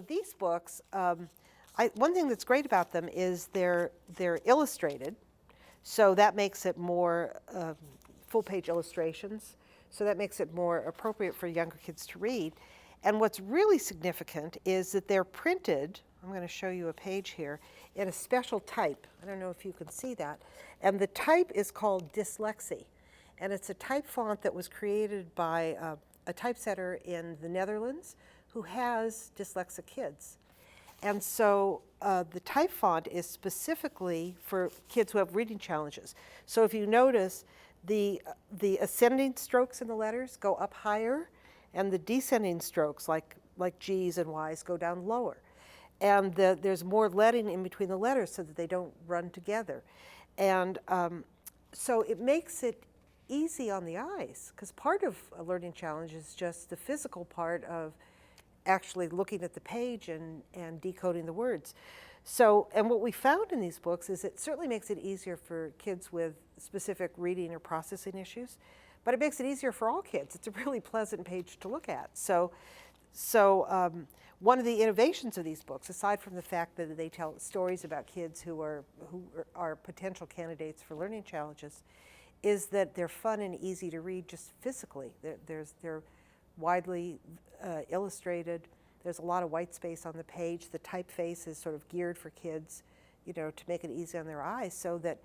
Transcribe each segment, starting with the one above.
these books, one thing that's great about them is they're illustrated, so that makes it more full-page illustrations, so that makes it more appropriate for younger kids to read. And what's really significant is that they're printed, I'm going to show you a page here, in a special type. I don't know if you can see that. And the type is called Dyslexie. And it's a type font that was created by a typesetter in the Netherlands who has dyslexic kids. And so the type font is specifically for kids who have reading challenges. So if you notice, the ascending strokes in the letters go up higher, and the descending strokes, like G's and Y's, go down lower. And there's more leading in between the letters so that they don't run together. And so it makes it easy on the eyes, because part of a learning challenge is just the physical part of actually looking at the page and decoding the words. So, and what we found in these books is it certainly makes it easier for kids with specific reading or processing issues, but it makes it easier for all kids. It's a really pleasant page to look at. So one of the innovations of these books, aside from the fact that they tell stories about kids who are potential candidates for learning challenges, is that they're fun and easy to read just physically. They're widely illustrated. There's a lot of white space on the page. The typeface is sort of geared for kids, you know, to make it easy on their eyes, so that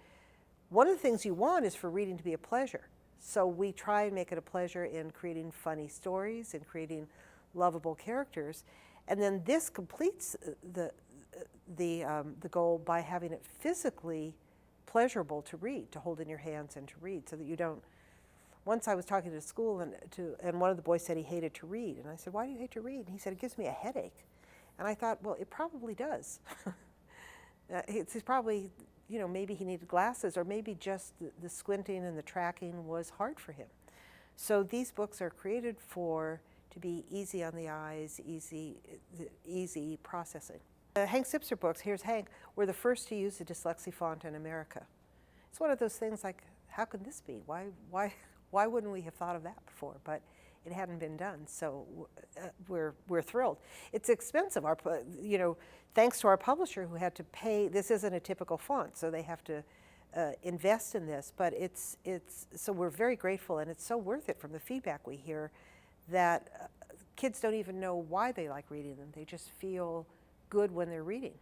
one of the things you want is for reading to be a pleasure. So we try and make it a pleasure in creating funny stories and creating lovable characters. And then this completes the goal by having it physically pleasurable to read, to hold in your hands and to read, so that you don't. Once I was talking to school and one of the boys said he hated to read, and I said, "Why do you hate to read?" And he said, "It gives me a headache." And I thought, well, it probably does. He's probably, you know, maybe he needed glasses, or maybe just the squinting and the tracking was hard for him. So these books are created to be easy on the eyes, easy processing. The Hank Zipzer books, here's Hank, were the first to use the dyslexie font in America. It's one of those things like, how can this be? Why wouldn't we have thought of that before? But it hadn't been done, so we're thrilled. It's expensive, you know, thanks to our publisher who had to pay. This isn't a typical font, so they have to invest in this. But so we're very grateful, and it's so worth it from the feedback we hear that kids don't even know why they like reading them. They just feel good when they're reading.